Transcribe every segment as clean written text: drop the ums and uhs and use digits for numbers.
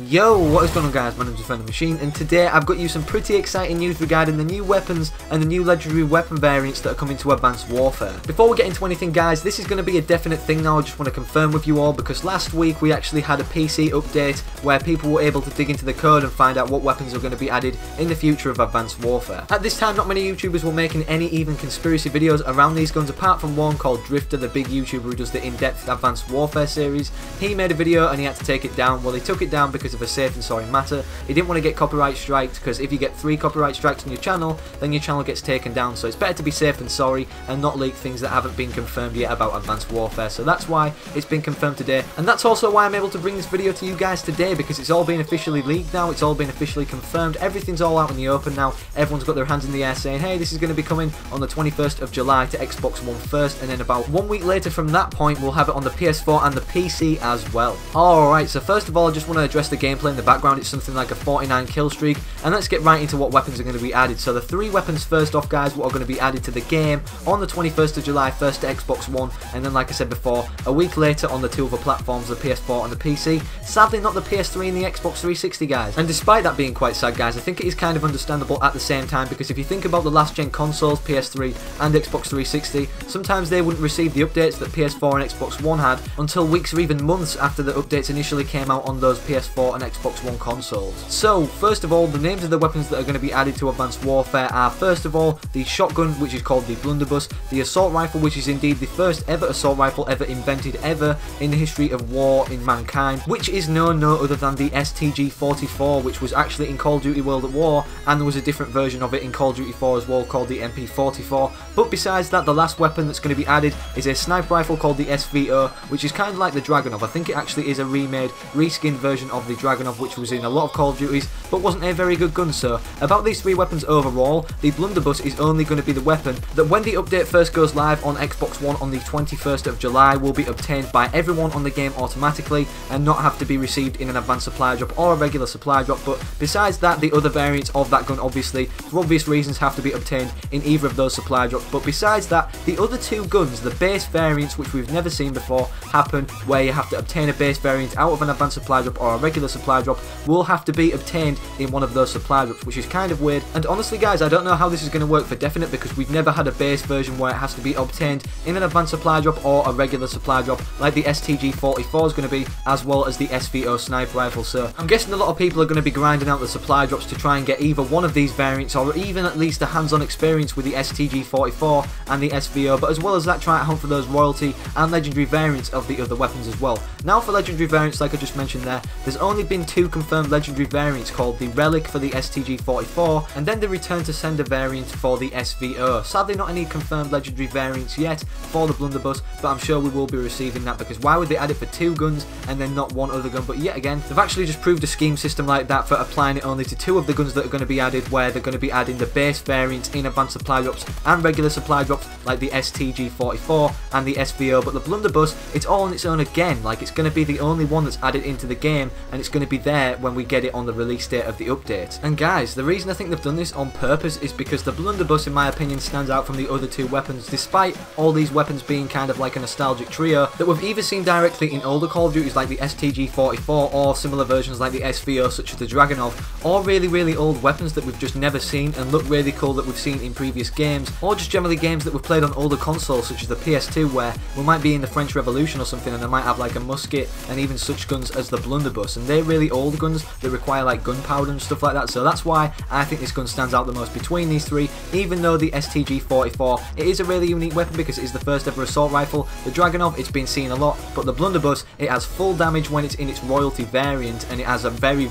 Yo, what is going on guys, my name is Defender Machine and today I've got you some pretty exciting news regarding the new weapons and the new legendary weapon variants that are coming to Advanced Warfare. Before we get into anything guys, this is going to be a definite thing now. I just want to confirm with you all because last week we actually had a PC update where people were able to dig into the code and find out what weapons are going to be added in the future of Advanced Warfare. At this time not many YouTubers were making any even conspiracy videos around these guns apart from one called Drifter, the big YouTuber who does the in-depth Advanced Warfare series. He made a video and he had to take it down. Well, he took it down because of a safe and sorry matter. He didn't want to get copyright striked because if you get 3 copyright strikes on your channel, then your channel gets taken down. So it's better to be safe than sorry and not leak things that haven't been confirmed yet about Advanced Warfare. So that's why it's been confirmed today, and that's also why I'm able to bring this video to you guys today, because it's all been officially leaked now, it's all been officially confirmed, everything's all out in the open now. Everyone's got their hands in the air saying, hey, this is going to be coming on the 21st of July to Xbox One first, and then about 1 week later from that point we'll have it on the PS4 and the PC as well. Alright, so first of all I just want to address the gameplay in the background. It's something like a 49 kill streak, and let's get right into what weapons are going to be added. So the 3 weapons first off guys, what are going to be added to the game on the 21st of July first to Xbox One, and then like I said before, a week later on the 2 other platforms, the PS4 and the PC. Sadly not the PS3 and the Xbox 360 guys, and despite that being quite sad guys, I think it is kind of understandable at the same time, because if you think about the last gen consoles, PS3 and Xbox 360, sometimes they wouldn't receive the updates that PS4 and Xbox One had until weeks or even months after the updates initially came out on those PS4 and Xbox One consoles. So first of all, the names of the weapons that are going to be added to Advanced Warfare are first of all the shotgun, which is called the blunderbuss, the assault rifle, which is indeed the first ever assault rifle ever invented ever in the history of war in mankind, which is known no other than the STG-44, which was actually in Call of Duty World at War, and there was a different version of it in Call of Duty 4 as well called the MP44. But besides that, the last weapon that's going to be added is a sniper rifle called the SVO, which is kind of like the Dragunov. I think it actually is a remade, reskinned version of the Dragunov, which was in a lot of Call of Duties but wasn't a very good gun. So about these 3 weapons overall, the blunderbuss is only going to be the weapon that when the update first goes live on Xbox One on the 21st of July will be obtained by everyone on the game automatically and not have to be received in an advanced supply drop or a regular supply drop. But besides that, the other variants of that gun obviously for obvious reasons have to be obtained in either of those supply drops. But besides that, the other 2 guns, the base variants, which we've never seen before happen, where you have to obtain a base variant out of an advanced supply drop or a regular supply drop, will have to be obtained in one of those supply drops, which is kind of weird. And honestly guys, I don't know how this is going to work for definite, because we've never had a base version where it has to be obtained in an advanced supply drop or a regular supply drop like the STG-44 is going to be, as well as the SVO sniper rifle. So I'm guessing a lot of people are going to be grinding out the supply drops to try and get either one of these variants or even at least a hands-on experience with the STG-44 and the SVO, but as well as that try to hunt for those royalty and legendary variants of the other weapons as well. Now for legendary variants, like I just mentioned there's only been 2 confirmed legendary variants, called the Relic for the STG-44 and then the Return to Sender variant for the SVO. Sadly not any confirmed legendary variants yet for the blunderbuss, but I'm sure we will be receiving that, because why would they add it for 2 guns and then not one other gun? But yet again, they've actually just proved a scheme system like that for applying it only to 2 of the guns that are going to be added, where they're going to be adding the base variants in advanced supply drops and regular supply drops like the STG-44 and the SVO. But the blunderbuss, it's all on its own again, like it's going to be the only one that's added into the game, and it's going to be there when we get it on the release date of the update. And guys, the reason I think they've done this on purpose is because the blunderbuss in my opinion stands out from the other 2 weapons, despite all these weapons being kind of like a nostalgic trio that we've either seen directly in older Call of Duties like the STG-44 or similar versions like the SVO such as the Dragunov, or really old weapons that we've just never seen and look really cool that we've seen in previous games, or just generally games that we've played on older consoles such as the PS2, where we might be in the French Revolution or something and they might have like a musket and even such guns as the blunderbuss, and they're really old guns that require like gunpowder and stuff like that. So that's why I think this gun stands out the most between these 3, even though the STG-44, it is a really unique weapon because it is the first ever assault rifle. The Dragunov, it's been seen a lot, but the blunderbuss, it has full damage when it's in its royalty variant, and it has a very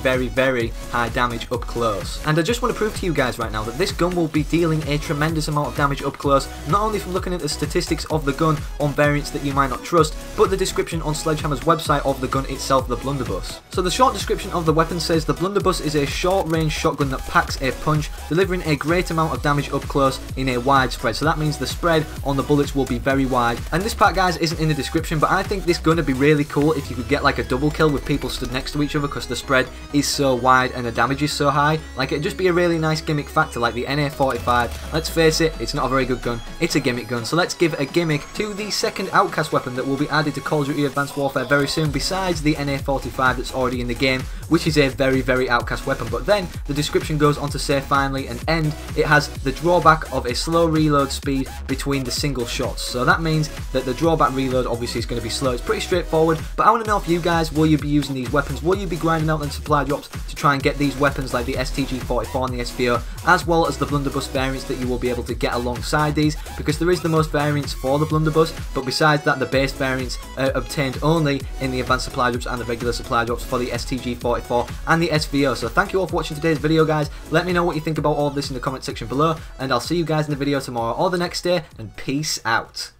high damage up close. And I just want to prove to you guys right now that this gun will be dealing a tremendous amount of damage up close, not only from looking at the statistics of the gun on variants that you might not trust, but the description on Sledgehammer's website of the gun itself, the blunderbuss. So the short description of the weapon says the blunderbuss is a short-range shotgun that packs a punch, delivering a great amount of damage up close in a wide spread. So that means the spread on the bullets will be very wide. And this part guys isn't in the description, but I think this gun would be really cool if you could get like a double kill with people stood next to each other, because the spread is so wide and the damage is so high. Like it'd just be a really nice gimmick factor, like the NA-45. Let's face it, it's not a very good gun, it's a gimmick gun. So let's give a gimmick to the second outcast weapon that will be added to Call of Duty Advanced Warfare very soon, besides the NA-45 that's already in the game, which is a very outcast weapon. But then the description goes on to say finally and end, it has the drawback of a slow reload speed between the single shots. So that means that the drawback reload obviously is going to be slow. It's pretty straightforward, but I want to know if you guys, will you be using these weapons? Will you be grinding out them supply drops to try and get these weapons like the STG-44 and the SVO, as well as the blunderbuss variants that you will be able to get alongside these? Because there is the most variants for the blunderbuss, but besides that, the base variants are obtained only in the advanced supply drops and the regular supply drops for the STG-44 and the SVO. So thank you all for watching today's video, guys. Let me know what you think about all of this in the comment section below, and I'll see you guys in the video tomorrow or the next day, and peace out.